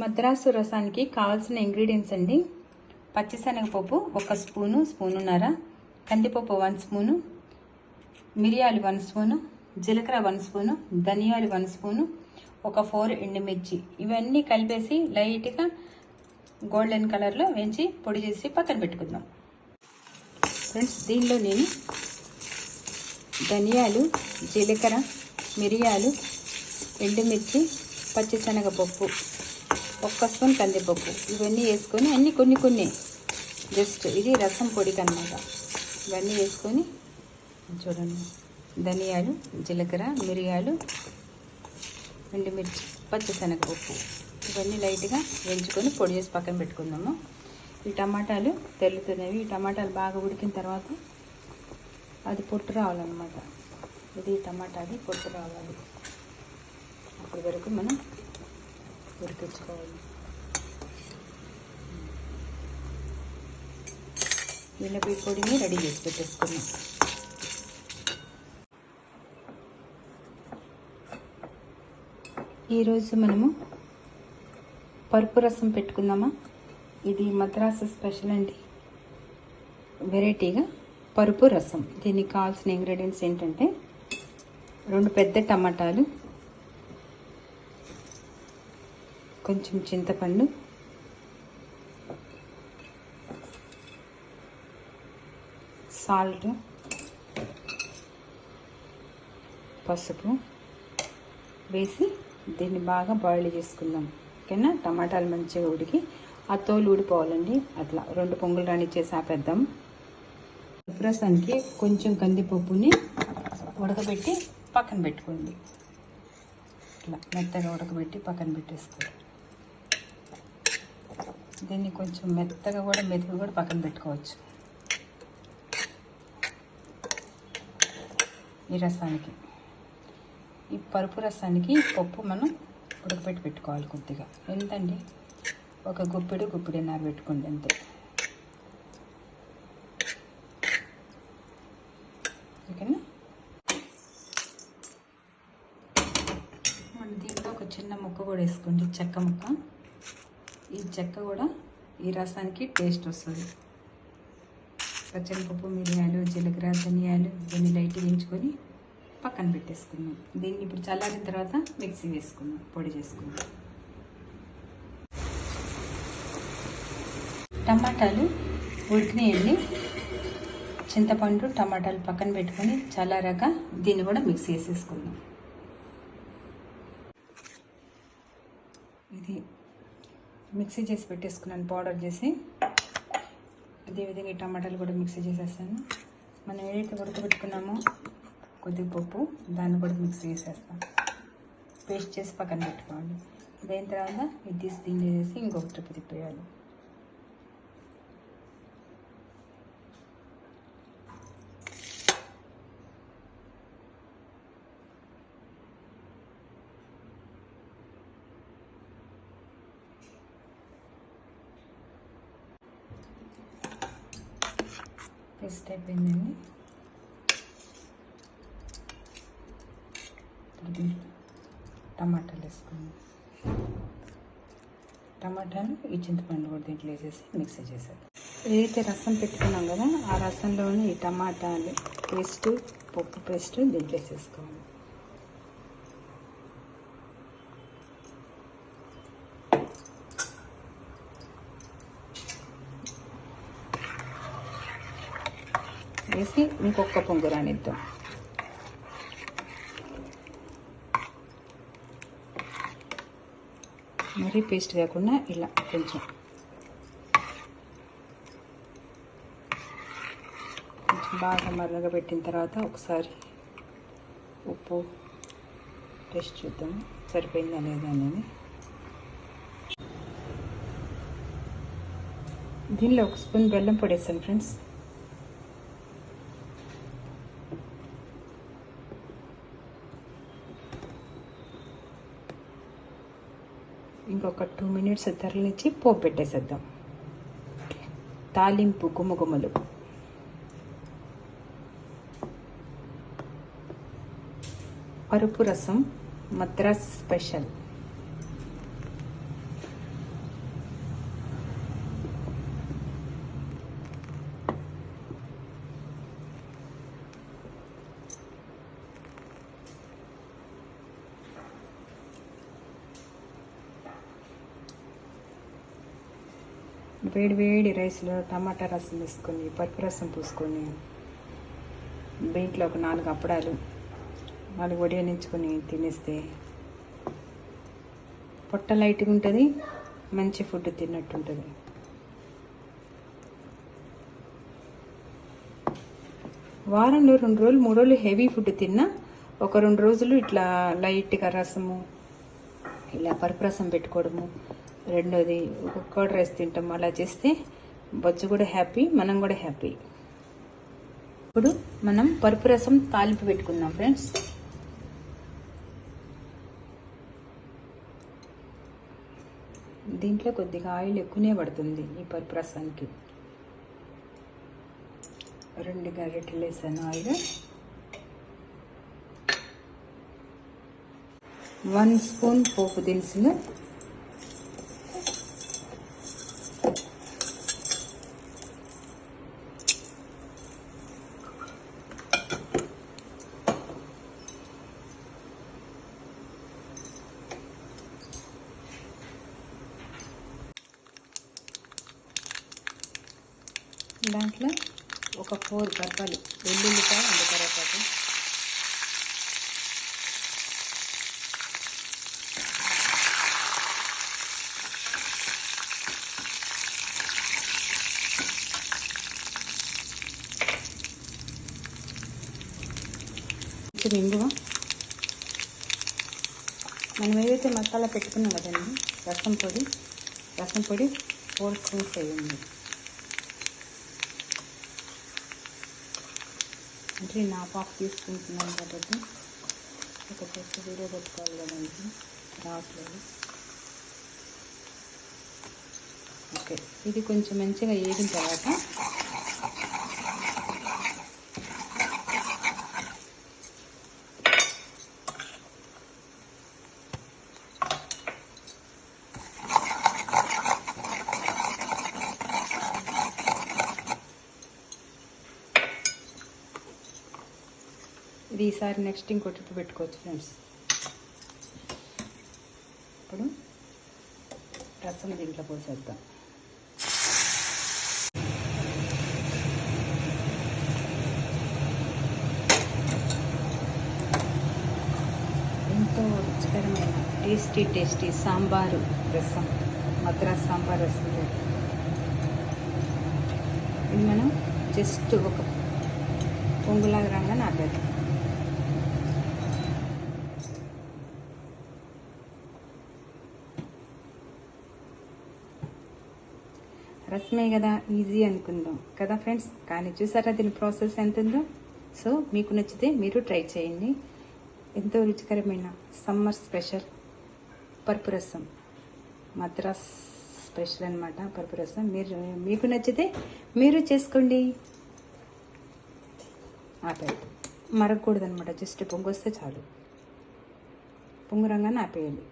మద్రాసు రసానికి కావాల్సిన ఇంగ్రీడియంట్స్ అండి. పచ్చిశనగపప్పు 1 స్పూను, స్పూనున్నర, కందిపప్పు 1 స్పూను, మిరియాలు 1 స్పూను, జీలకర్ర 1 స్పూను, ధనియాలు 1 స్పూను, ఒక 4 ఎండుమిర్చి. ఇవన్నీ కలిపేసి లైట్గా గోల్డెన్ కలర్లో వేయించి పొడి చేసి పక్కన పెట్టుకుందాం. ఫ్రెండ్స్, దీనిలో నేను ధనియాలు, జీలకర్ర, మిరియాలు, ఎండుమిర్చి, పచ్చిశనగపప్పు, 1 స్పూన్ కందిపప్పు ఇవన్నీ వేసుకొని అన్నీ కొన్ని జస్ట్ ఇది రసం పొడికి అన్నమాట. ఇవన్నీ వేసుకొని చూడండి, ధనియాలు, జీలకర్ర, మిరియాలు, ఎండుమిర్చి, పచ్చిశనగపప్పు ఇవన్నీ లైట్గా వేయించుకొని పొడి చేసి పక్కన పెట్టుకుందాము. ఈ టమాటాలు తెల్లుతున్నవి. ఈ టమాటాలు బాగా ఉడికిన తర్వాత అది పొట్టు రావాలన్నమాట. ఇది టమాటాది పొట్టు రావాలి. అప్పటి వరకు మనం ఉడికించుకోవాలి. మినపప్పు పొడిని రెడీ చేసి పెట్టేసుకున్నాం. ఈరోజు మనము పరుపు రసం పెట్టుకుందామా. ఇది మద్రాసు స్పెషల్ అండి, వెరైటీగా పరుపు రసం. దీనికి కావాల్సిన ఇంగ్రీడియంట్స్ ఏంటంటే 2 పెద్ద టమాటాలు, కొంచెం చింతపండు, సాల్ట్, పసుపు వేసి దీన్ని బాగా బాయిల్ చేసుకుందాం. ఓకేనా. టమాటాలు మంచిగా ఉడికి ఆ తోలు ఊడిపోవాలండి. అట్లా 2 పొంగులు రానిచ్చేసి ఆపేద్దాం. రసానికి కొంచెం కందిపప్పుని ఉడకబెట్టి పక్కన పెట్టుకోండి. ఇట్లా మెత్తగా ఉడకబెట్టి పక్కన పెట్టేసుకోండి. దీన్ని కొంచెం మెత్తగా కూడా మెతుకు కూడా పక్కన పెట్టుకోవచ్చు. ఈ రసానికి, ఈ పరుపు రసానికి పప్పు మనం ఉడకబెట్టి పెట్టుకోవాలి కొద్దిగా. ఎంతండి, ఒక గుప్పిడిన్నర పెట్టుకోండి అంతే. ఓకేనా. మన దీంట్లో ఒక చిన్న ముక్క కూడా వేసుకోండి, చెక్క ముక్క. ఈ చెక్క కూడా ఈ రసానికి టేస్ట్ వస్తుంది. పచ్చనిపప్పు, మిరియాలు, జీలకర్ర, ధనియాలు ఇవన్నీ లైట్గా వేయించుకొని పక్కన పెట్టేసుకుందాం. దీన్ని ఇప్పుడు చల్లారిన తర్వాత మిక్సీ వేసుకుందాం, పొడి చేసుకుందాం. టమాటాలు ఉడికినాయండి. చింతపండు, టమాటాలు పక్కన పెట్టుకొని చల్లారాక దీన్ని కూడా మిక్సీ వేసేసుకుందాం. ఇది మిక్సీ చేసి పెట్టేసుకున్నాను, పౌడర్ చేసి. అదేవిధంగా ఈ టమాటాలు కూడా మిక్సీ చేసేస్తాను. మనం ఏదైతే ఉడకబెట్టుకున్నామో కొద్దిగా పప్పు, దాన్ని కూడా మిక్సీ చేసేస్తాం. పేస్ట్ చేసి పక్కన పెట్టుకోవాలి. దాని తర్వాత ఇది తీసి దీన్ని చేసి ఇంకొక ట్రిప్ తిప్పేయాలి. పేస్ట్ అయిపోయిందండి. టమాటాలు వేసుకోండి. టమాటాలు ఈ చింతపండు కూడా దీంట్లో వేసేసి మిక్సీ చేసేది. ఏదైతే రసం పెట్టుకున్నాం కదా, ఆ రసంలోనే ఈ టమాటాలు పేస్ట్, పప్పు పేస్ట్ దీంట్లో వేసేసుకోవాలి. వేసి ఇంకొక పొంగు రానిద్దాం. మరీ పేస్ట్ కాకుండా ఇలా కొంచెం బాగా మరగ పెట్టిన తర్వాత ఒకసారి ఉప్పు టేస్ట్ చూద్దాం, సరిపోయిందా లేదా అనేది. దీనిలో 1 స్పూన్ బెల్లం పొడి వేసాను ఫ్రెండ్స్. ఇంకొక 2 మినిట్స్ తెరలించి పోపు పెట్టేసేద్దాం. తాలింపు గుమ్మగుమ్మలు. పరుపు రసం మద్రాస్ స్పెషల్. వేడి వేడి రైస్లో టమాటా రసం వేసుకొని పరుపు రసం పూసుకొని దీంట్లో ఒక 4 అప్పడాలు 4 వడియానించుకొని తినేస్తే పొట్ట లైట్గా ఉంటుంది, మంచి ఫుడ్ తిన్నట్టుంటుంది. వారంలో 2 రోజులు 3 రోజులు హెవీ ఫుడ్ తిన్నా ఒక 2 రోజులు ఇట్లా లైట్గా రసము ఇలా పరుపు రసం పెట్టుకోవడము, రెండోది ఒక కర్డ్ రైస్ తింటాము. అలా చేస్తే బొజ్జు కూడా హ్యాపీ, మనం కూడా హ్యాపీ. ఇప్పుడు మనం పరుపు రసం తాలింపు పెట్టుకుందాం ఫ్రెండ్స్. దీంట్లో కొద్దిగా ఆయిల్ ఎక్కువనే పడుతుంది ఈ పరుపు రసానికి. 2 గరిటెలు వేసాను ఆయిల్. 1 స్పూన్ పోపు దినుసులు, దాంట్లో ఒక 4 గడ్డలు వెల్లుల్లిపాయ కరివేపాకు, ఇంగువ, మనం ఏదైతే మసాలా పెట్టుకున్నాం కదండి రసం పొడి 4 స్పూన్స్ వేయండి. అంటే నేను హాఫ్ తీసుకుంటున్నాను కాబట్టి ఒక పెద్ద వీడియో పెట్టుకోవాలి కదండి, రావట్లేదు. ఓకే, ఇది కొంచెం మంచిగా వేగిన తర్వాత ఇది ఈసారి నెక్స్ట్ ఇంకో ట్రిప్ పెట్టుకోవచ్చు ఫ్రెండ్స్. ఇప్పుడు రసం దీంట్లో పోసేద్దాం. ఎంతో రుచికరమైన టేస్టీ సాంబారు రసం, మద్రాస్ సాంబార్ రసం. ఇది మనం జస్ట్ ఒక పొంగులాగా రాగానే ఆపేద్దాం. రసమే కదా ఈజీ అనుకుందాం కదా ఫ్రెండ్స్, కానీ చూసారా దీని ప్రాసెస్ ఎంత ఉందో. సో మీకు నచ్చితే మీరు ట్రై చేయండి. ఎంతో రుచికరమైన సమ్మర్ స్పెషల్ పరుపు రసం, మద్రాస్ స్పెషల్ అనమాట పరుపు రసం. మీకు నచ్చితే మీరు చేసుకోండి. ఆపేయాలి, మరగకూడదు అనమాట, జస్ట్ పొంగొస్తే చాలు. పొంగు రంగానే ఆపేయాలి.